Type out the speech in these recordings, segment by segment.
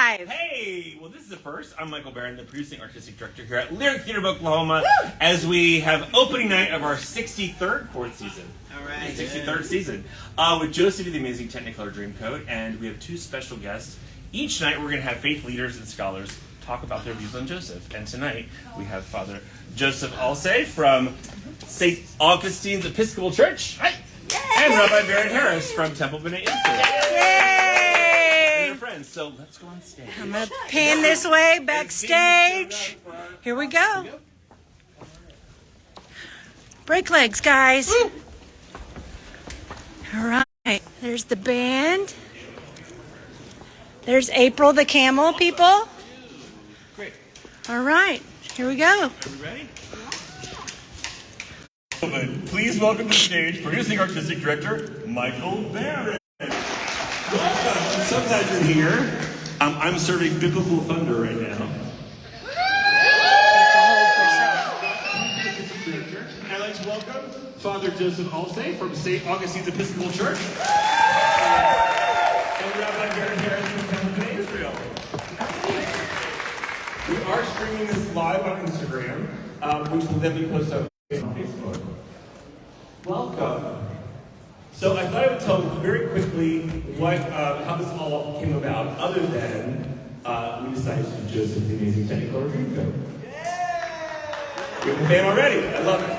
live. Hey, well, this is the first. I'm Michael Barron, the producing artistic director here at Lyric Theater of Oklahoma, as we have opening night of our 63rd fourth season. All right. 63rd season. With Joseph the Amazing Technicolor Dreamcoat, and we have two special guests. Each night we're going to have faith leaders and scholars talk about their views on Joseph. And tonight we have Father Joseph Alsay from St. Augustine's Episcopal Church. Hi. And Rabbi Baron Harris from Temple B'nai Israel. Yay! Your friends. So let's go on stage. I'm going to pan this way backstage. Here we go. Break legs, guys. Woo. All right. There's the band. There's April the camel, people. Great. All right. Here we go. Are we ready? Please welcome to the stage producing artistic director Michael Barron. Welcome. I'm so glad you're here. I'm serving biblical thunder right now. I'd like to welcome Father Joseph Alsay from St. Augustine's Episcopal Church and Rabbi Baron Harris from Temple B'nai Israel. We are streaming this live on Instagram, which will then be posted on Facebook. Welcome. So I thought I would tell you very quickly how this all came about, other than we decided to do Joseph the Amazing Technicolor Dreamcoat. You're a fan already. I love it.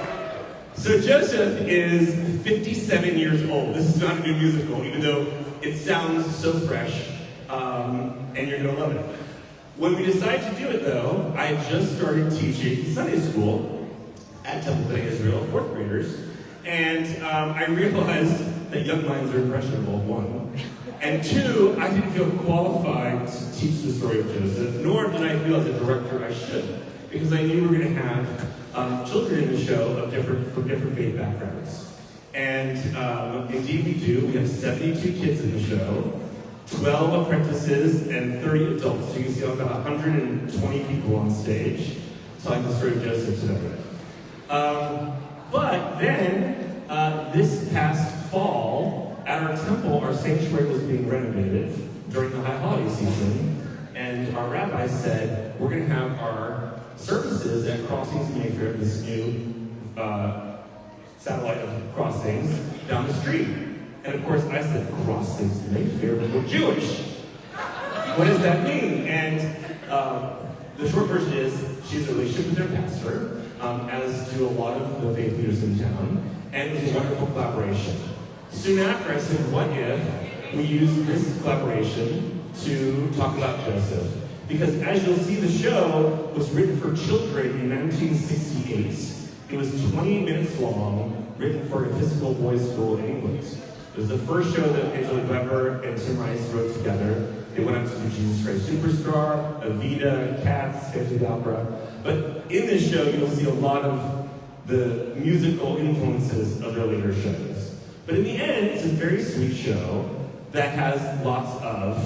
So Joseph is 57 years old. This is not a new musical, even though it sounds so fresh, and you're going to love it. When we decided to do it, though, I had just started teaching Sunday school at Temple B'nai Israel, fourth graders, and I realized that young minds are impressionable, one. And two, I didn't feel qualified to teach the story of Joseph, nor did I feel as a director I should, because I knew we were going to have children in the show from different faith backgrounds. And indeed we do. We have 72 kids in the show, 12 apprentices, and 30 adults. So you can see about 120 people on stage telling the story of Joseph today. But then, this past fall, at our temple, our sanctuary was being renovated during the high holiday season, and our rabbi said, we're going to have our services at Crossings Mayfair, this new satellite of crossings, down the street. And of course, I said, Crossings Mayfair, but we're Jewish. What does that mean? And the short version is, she has a relationship with their pastor, as do a lot of the faith leaders in town, and it was a wonderful collaboration. Soon after, I said, what if we use this collaboration to talk about Joseph? Because as you'll see, the show was written for children in 1968. It was 20 minutes long, written for Episcopal boys' school in England. It was the first show that Angela Weber and Tim Rice wrote together. They went on to do Jesus Christ Superstar, Evita, Cats, Phantom of the Opera. But in this show, you'll see a lot of the musical influences of their later shows. But in the end, it's a very sweet show that has lots of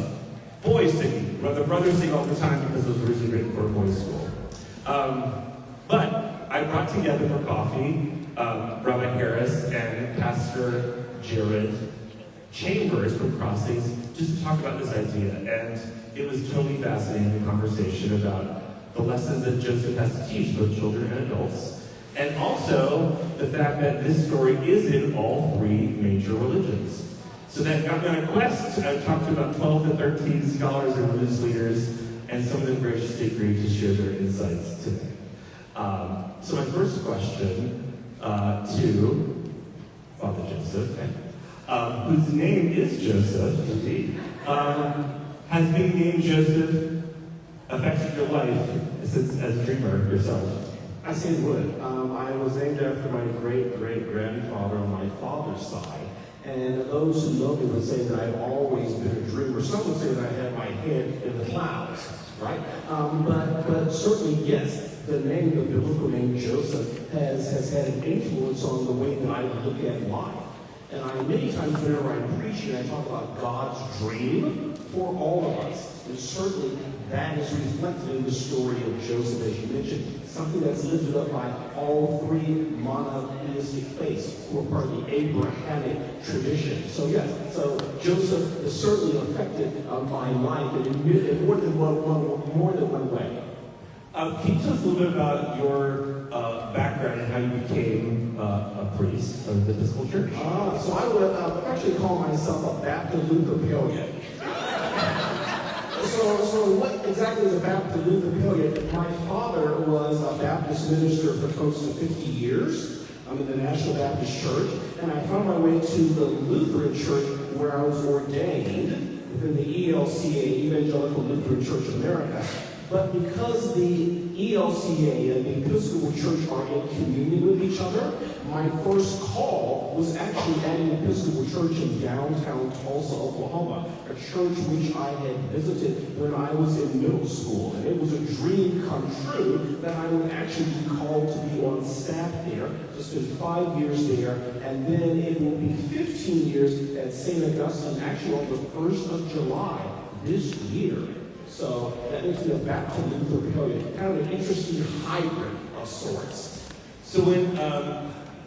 boys singing. The brothers sing all the time because it was originally written for a boys' school. But I brought together for coffee Rabbi Harris and Pastor Jared Chambers from Crossings just to talk about this idea. And it was totally fascinating conversation about the lessons that Joseph has to teach both children and adults. And also the fact that this story is in all three major religions. So that got me on a quest. I talked to about 12 to 13 scholars and religious leaders, and some of them graciously agreed to share their insights today. So my first question to Father Joseph, whose name is Joseph, indeed, has being named Joseph affected your life since as a dreamer yourself? I say it would. I was named after my great-great-grandfather on my father's side. And those who know me would say that I've always been a dreamer. Some would say that I had my head in the clouds, right? But certainly, yes, the name, the biblical name Joseph, has had an influence on the way that I look at life. And many times whenever I'm preaching, I talk about God's dream for all of us. And certainly that is reflected in the story of Joseph, as you mentioned. Something that's lifted up by all three monotheistic faiths who are part of the Abrahamic tradition. So yes, So Joseph is certainly affected by life in more than one way. Can you tell us a little bit about your background and how you became a priest of the Episcopal Church? So I would actually call myself a Baptist Lutheran. So what exactly is a Baptist Lutheran? My father was a Baptist minister for close to 50 years. I'm in the National Baptist Church, and I found my way to the Lutheran Church where I was ordained within the ELCA, Evangelical Lutheran Church of America. But because the ELCA and the Episcopal Church are in communion with each other, my first call was actually at an Episcopal church in downtown Tulsa, Oklahoma, a church which I had visited when I was in middle school. And it was a dream come true that I would actually be called to be on staff there. Just spent 5 years there, and then it will be 15 years at St. Augustine, actually on the 1st of July this year. So that makes me a Baptist Lutheran, kind of an interesting hybrid of sorts. So when,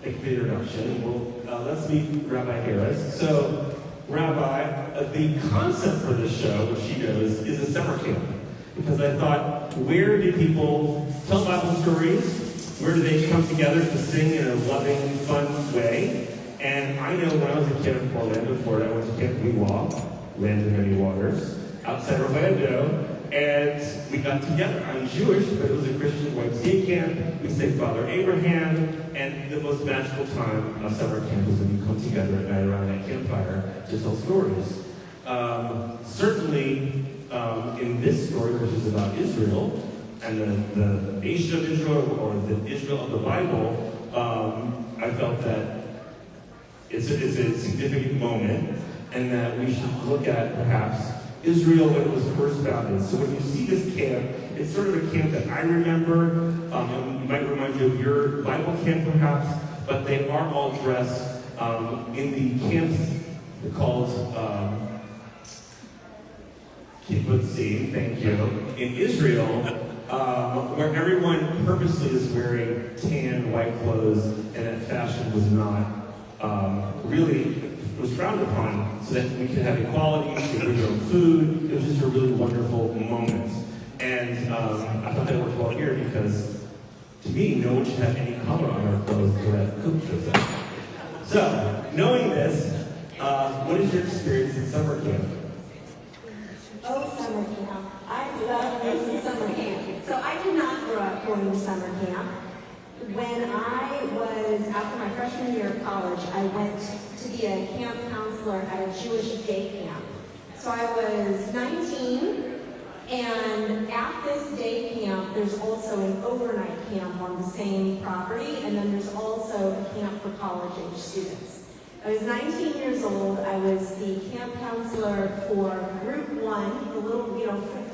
thank you for the introduction. Well, let's meet Rabbi Harris. So, Rabbi, the concept for this show, which she knows, is a summer camp. Because I thought, where do people tell Bible stories? Where do they come together to sing in a loving, fun way? And I know when I was a kid in Orlando, Florida, I went to Camp Weewaw, Land of Many Waters, outside Orlando, and we got together. I'm Jewish, but it was a Christian YMCA camp. We sang Father Abraham, and the most magical time of summer camp is when you come together at night around that campfire to tell stories. Certainly, in this story, which is about Israel, and the nation of Israel, or the Israel of the Bible, I felt that it's a significant moment, and that we should look at, perhaps, Israel when it was first founded. So when you see this camp, it's sort of a camp that I remember. It might remind you of your Bible camp, perhaps, but they are all dressed in the camps called kibbutzim, thank you, in Israel, where everyone purposely is wearing tan, white clothes, and that fashion was not really was frowned upon, so that we could have equality, we could bring our own food. It was just a really wonderful moment. And I thought that worked well here because, to me, no one should have any color on their clothes until that cook shows up. So, knowing this, what is your experience in summer camp? Oh, summer camp. I love this summer camp. So I did not grow up going to summer camp. When I was, after my freshman year of college, I went to be a camp counselor at a Jewish day camp. So I was 19, and at this day camp, there's also an overnight camp on the same property, and then there's also a camp for college-age students. I was 19 years old. I was the camp counselor for Group 1, the little,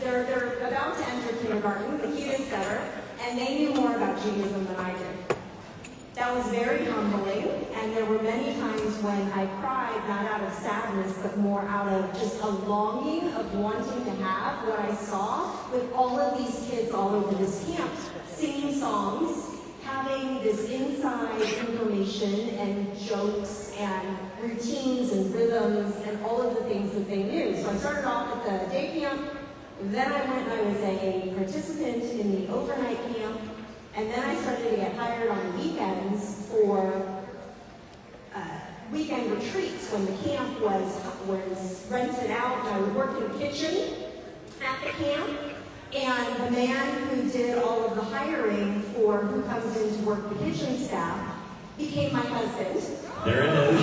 they're about to enter kindergarten, the cutest ever, and they knew more about Judaism than I did. That was very humbling, and there were many times when I cried, not out of sadness, but more out of just a longing of wanting to have what I saw with all of these kids all over this camp, singing songs, having this inside information and jokes and routines and rhythms and all of the things that they knew. So I started off at the day camp, then I went and I was a participant in the overnight camp, and then I started to get hired on the weekends for weekend retreats when the camp was rented out, and I would work in the kitchen at the camp. And the man who did all of the hiring for who comes in to work the kitchen staff became my husband. There it is.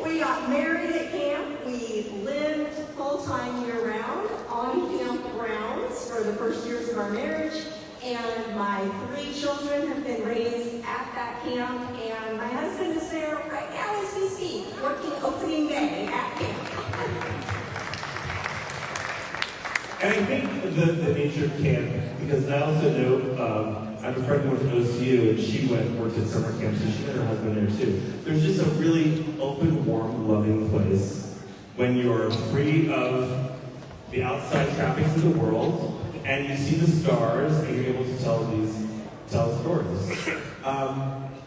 We got married at camp. We lived full-time year-round on camp grounds for the first years of our marriage. And my 3 children have been raised at that camp. And my husband is there right now as we speak, working opening day at camp. And I think the nature of camp, because I also know, I have a friend who went to OCU, and she worked at summer camp, so she met her husband there too. There's just a really open, warm, loving place when you're free of the outside trappings of the world, and you see the stars, and you're able to tell stories.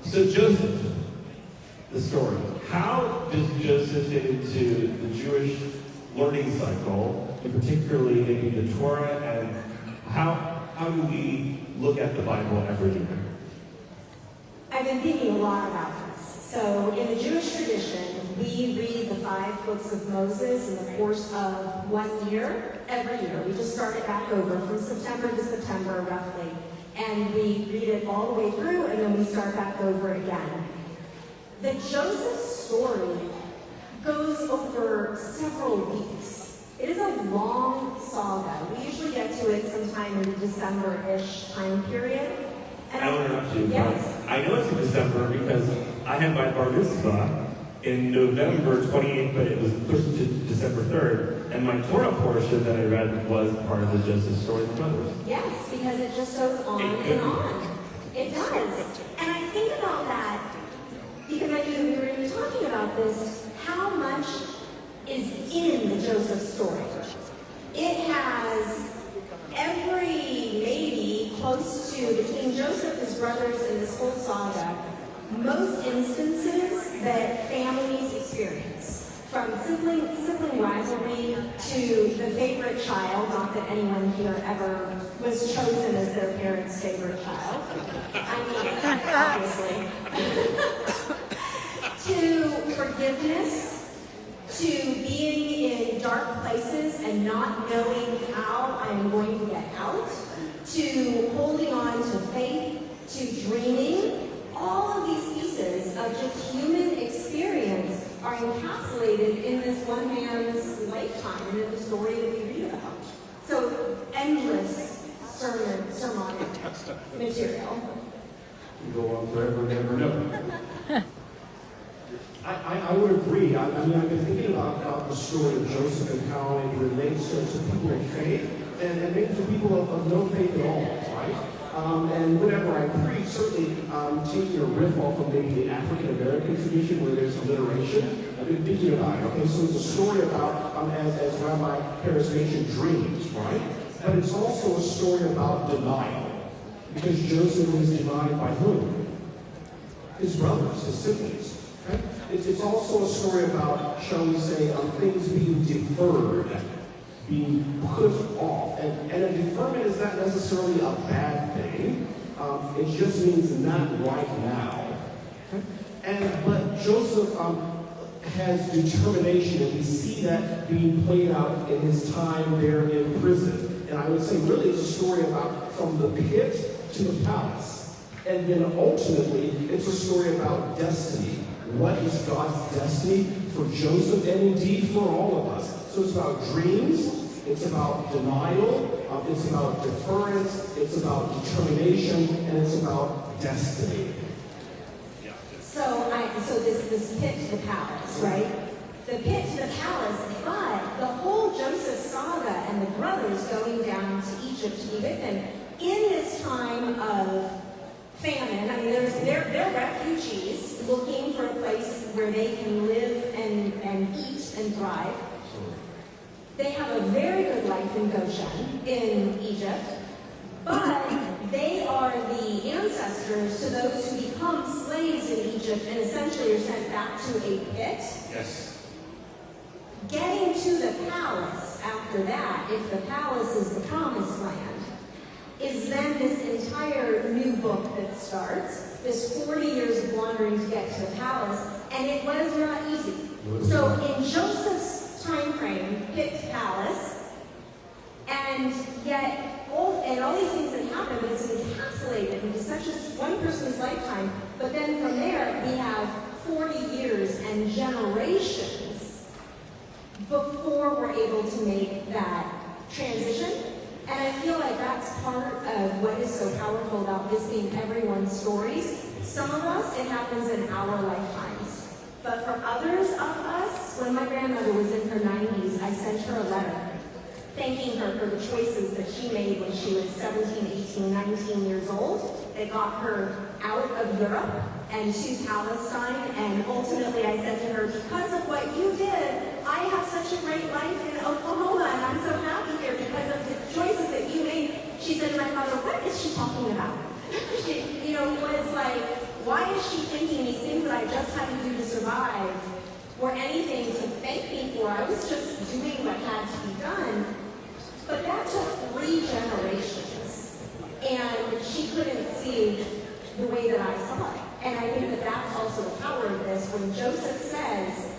So Joseph, the story. how does Joseph fit into the Jewish learning cycle, and particularly maybe the Torah, and how do we look at the Bible every year? I've been thinking a lot about this. So in the Jewish tradition, we read the 5 books of Moses in the course of 1 year, every year. We just start it back over from September to September, roughly. And we read it all the way through, and then we start back over again. The Joseph story goes over several weeks. It is a long saga. We usually get to it sometime in the December-ish time period. And I will interrupt you. Yes. I know it's in December because I had my bar mitzvah in November 28th, but it was pushed to December 3rd, and my Torah portion that I read was part of the Joseph story of the brothers. Yes, because it just goes on and on. It does. And I think about that because I knew that we were going to be talking about this, how much is in the Joseph story. It has maybe close to between Joseph, his brothers, and this whole saga, most instances that families experience, from sibling rivalry to the favorite child, not that anyone here ever was chosen as their parents' favorite child. I mean, obviously. To forgiveness, to being in dark places and not knowing how I'm going to get out, to holding on to faith, to dreaming. All of these pieces of just human experience are encapsulated in this one man's lifetime and in the story that we read about. So endless sermonic material. You go on forever and never know. I would agree. I mean, I've been thinking about the story of Joseph and how it relates to people of faith and maybe to people of no faith at all, right? And whenever I preach, certainly taking a riff off of maybe the African-American tradition where there's alliteration, I've been thinking about it. Okay, so it's a story about, as Rabbi Harris mentioned, dreams, right? But it's also a story about denial. Because Joseph was denied by whom? His brothers, his siblings. Right? It's also a story about, shall we say, things being deferred, being put off. And a deferment is not necessarily a bad thing. It just means not right now. But Joseph has determination, and we see that being played out in his time there in prison. And I would say really it's a story about from the pit to the palace. And then ultimately, it's a story about destiny. What is God's destiny for Joseph and indeed for all of us? So it's about dreams, it's about denial, it's about deference, it's about determination, and it's about destiny. So this pit to the palace, right? The pit to the palace, but the whole Joseph saga and the brothers going down to Egypt to be with him in this time of famine. I mean, they're refugees looking for a place where they can live and eat and thrive. They have a very good life in Goshen, in Egypt, but they are the ancestors to those who become slaves in Egypt and essentially are sent back to a pit. Yes. Getting to the palace after that, if the palace is the promised land, is then this entire new book that starts, this 40 years of wandering to get to the palace, and it was not easy. So in Joseph's time frame, pit to palace, and yet all these things that happen, but it's encapsulated into such a one person's lifetime, but then from there we have 40 years and generations before we're able to make that transition. And I feel like that's part of what is so powerful about this being everyone's stories. Some of us, it happens in our lifetimes. But for others of us, when my grandmother was in her 90s, I sent her a letter thanking her for the choices that she made when she was 17, 18, 19 years old. That got her out of Europe and to Palestine. And ultimately I said to her, because of what you did, I have such a great life in Oklahoma, and I'm so happy here because of the choices that you made. She said to my father, what is she talking about? She, was like, why is she thinking these things that I just had to do to survive or anything to thank me for. I was just doing what had to be done. But that took 3 generations. And she couldn't see the way that I saw it. And I think that that's also the power of this. When Joseph says,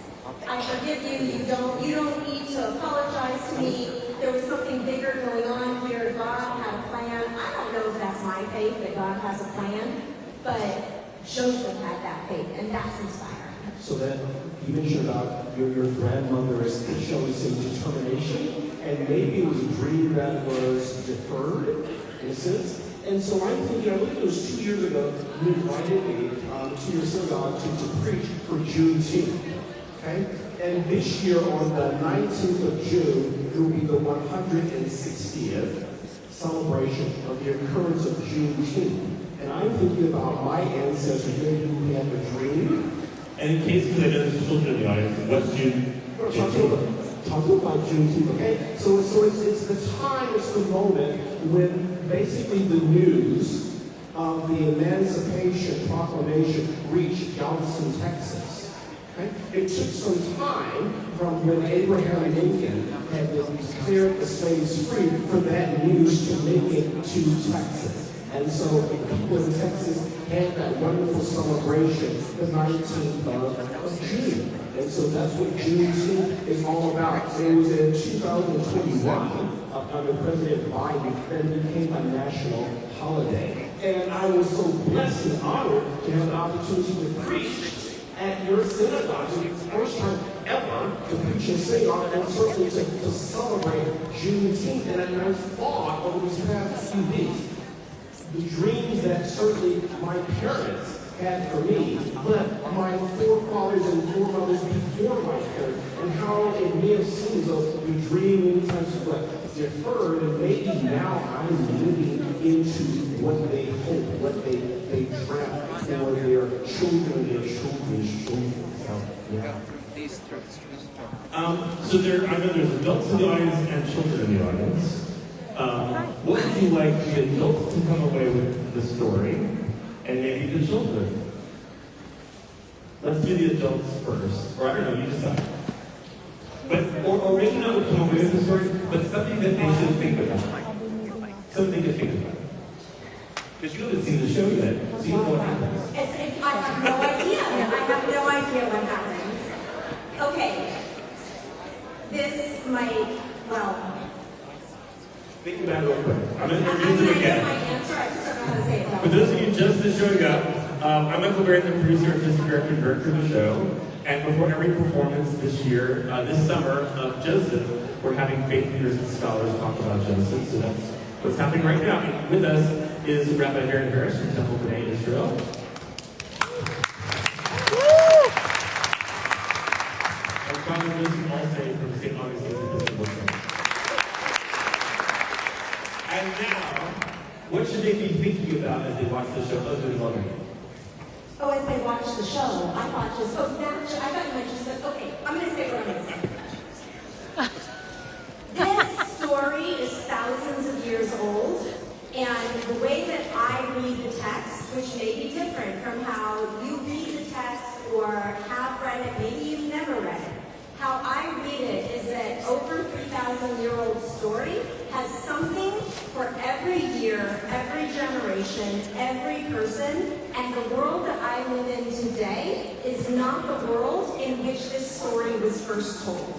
I forgive you, you don't need to apologize to me. There was something bigger going on here. God had a plan. I don't know if that's my faith, that God has a plan, but Joseph had that faith, and that's inspiring. So that you mentioned about your grandmother's, shall we say, determination, and maybe it was a dream that was deferred, in a sense. And so I'm thinking, I believe it was 2 years ago, you invited me to your synagogue to preach for Juneteenth. Okay? And this year, on the 19th of June, it will be the 160th celebration of the occurrence of Juneteenth. And I'm thinking about my ancestors, maybe who had a dream. And in case you know there's children in the audience, what's Juneteenth? Talking about Juneteenth, okay? So it's the time, it's the moment when basically the news of the Emancipation Proclamation reached Galveston, Texas. Okay? It took some time from when Abraham Lincoln had declared the slaves free for that news to make it to Texas. And so people in Texas had that wonderful celebration, the 19th of June. And so that's what Juneteenth is all about. It was in 2021, under President Biden, that it became a national holiday. And I was so blessed and honored to have the opportunity to preach at your synagogue. It's the first time ever to preach in synagogue, and certainly to celebrate Juneteenth. And I thought over these past few weeks, the dreams that certainly my parents had for me, but my forefathers and foremothers before my parents, and how it may have seemed as though the dream many times was deferred, and maybe now I'm living into what they hope, what they dreamt for their children, their children's children. So I know there's adults in the audience and children in the audience. What would you like the adults to come away with the story, and maybe the children? Let's do the adults first. Or I don't know, you decide. But, or maybe not what come away with the story, but something that they should think about. Something to think about. Because you haven't seen the show yet, so you don't know what happens. I have no idea. I have no idea what happens. Okay. This might, well... Think about it real quick. I'm going to I introduce it again. my answer, I just don't know how to say it. For those of you just showing up, I'm Michael Barrett, the producer, artistic director of the show. And before every performance this year, this summer of Joseph, we're having faith leaders and scholars talk about Joseph. So that's what's happening right now. And with us is Rabbi Harris from Temple B'nai Israel. And Father Alsay from St. Augustine Episcopal Church. And now, what should they be thinking about as they watch the show? Other than loving it? Oh, as they watch the show, I thought you might just say, okay, I'm going to say what I'm going to say. This story is thousands of years old, and the way that I read the text, which may be different from how you read the text or have read it, maybe you've never read it. How I read it is that over 3,000-year-old story has something for every year, every generation, every person, and the world that I live in today is not the world in which this story was first told.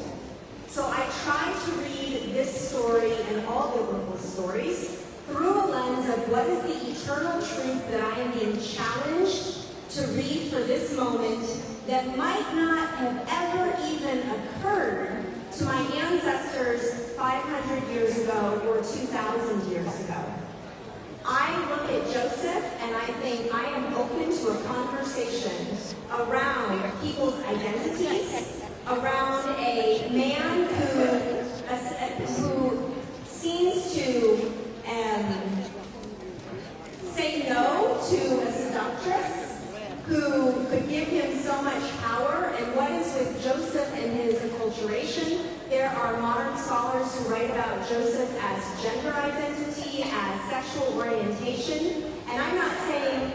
So I try to read this story and all biblical stories through a lens of what is the eternal truth that I am being challenged to read for this moment that might not have ever even occurred to my ancestors 500 years ago or 2,000 years ago. I look at Joseph and I think I am open to a conversation around people's identities, around a man who seems to say no to a seductress, who could give him so much power, and what is with Joseph and his acculturation. There are modern scholars who write about Joseph as gender identity, as sexual orientation, and I'm not saying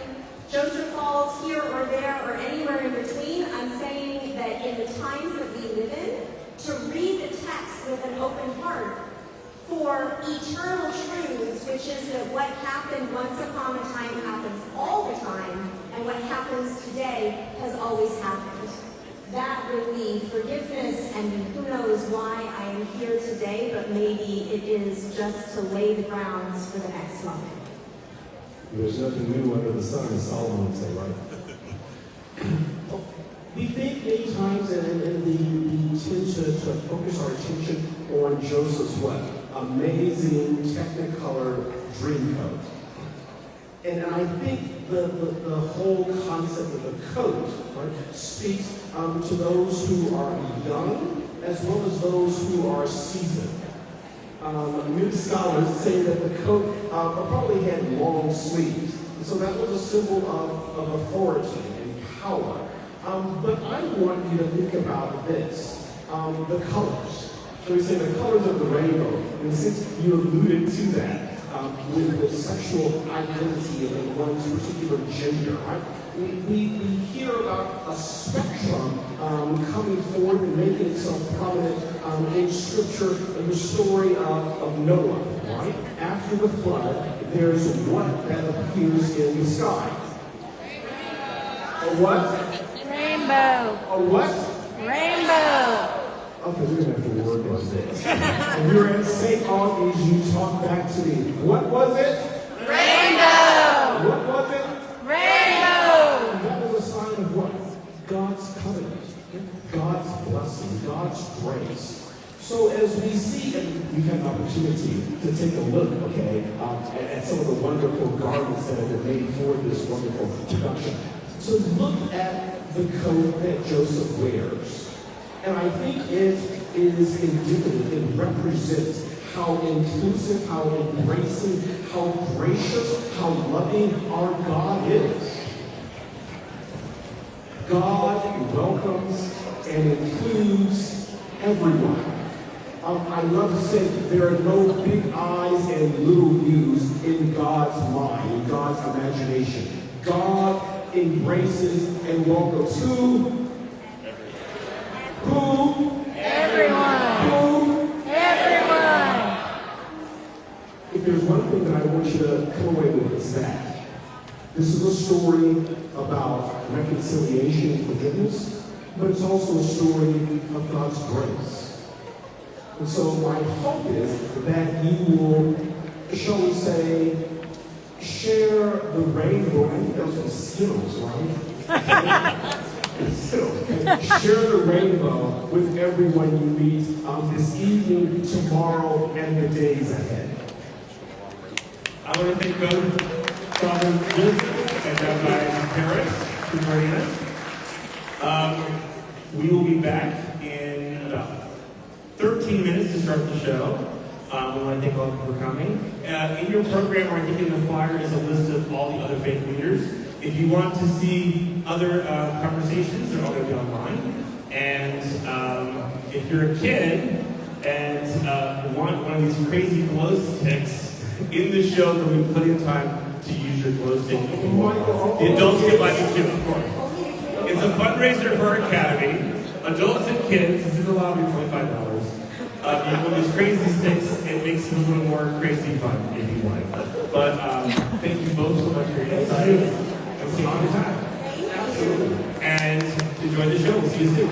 Joseph falls here or there or anywhere in between. I'm saying that in the times that we live in, to read the text with an open heart for eternal truths, which is that what happened once upon a time happens all the time, and what happens today has always happened. That would be forgiveness, and who knows why I am here today, but maybe it is just to lay the grounds for the next moment. There's nothing new under the sun, as Solomon would say, right? We think many times, and we tend to focus our attention on Joseph's what? Amazing Technicolor dream coat. And I think the whole concept of the coat, right, speaks to those who are young as well as those who are seasoned. New scholars say that the coat probably had long sleeves. So that was a symbol of authority and power. But I want you to think about this, the colors. So we say the colors of the rainbow, and since you alluded to that, with the sexual identity of one's particular gender, right? We hear about a spectrum coming forward and making itself prominent in Scripture in the story of Noah, right? After the flood, there's what that appears in the sky. A what? Rainbow. A what? Rainbow. Okay, we're going to have to work on this. When we were at St. Augie's, you talked back to me. What was it? Rainbow. What was it? Rainbow. And that was a sign of what? God's covenant, God's blessing, God's grace. So as we see, and we've had an opportunity to take a look, okay, at some of the wonderful garments that have been made for this wonderful production. So look at the coat that Joseph wears. And I think it is indicative, it represents how inclusive, how embracing, how gracious, how loving our God is. God welcomes and includes everyone. I love to say there are no big I's and little U's in God's mind, in God's imagination. God embraces and welcomes who? Who? Everyone. Who? Everyone. If there's one thing that I want you to come away with, it's that. This is a story about reconciliation and forgiveness, but it's also a story of God's grace. And so my hope is that you will, shall we say, share the rainbow. I think that was from Skittles, right? Share the rainbow with everyone you meet this evening, tomorrow, and the days ahead. I want to thank both Father Joseph and Rabbi Harris for joining us. We will be back in about 13 minutes to start the show. We want to thank all of you for coming. In your program, or I think in the flyer, is a list of all the other faith leaders. If you want to see other conversations, they're all going to be online. And if you're a kid and want one of these crazy glow sticks, in the show there'll be plenty of time to use your glow stick if you want. The adults get like it too, of course. It's a fundraiser for our academy. Adults and kids, this is allowed to be $25. You have these crazy sticks, it makes it a little more crazy fun if you want. But thank you both so much for your insight. And we'll see you all the time. Absolutely. And enjoy the show. We'll see you soon.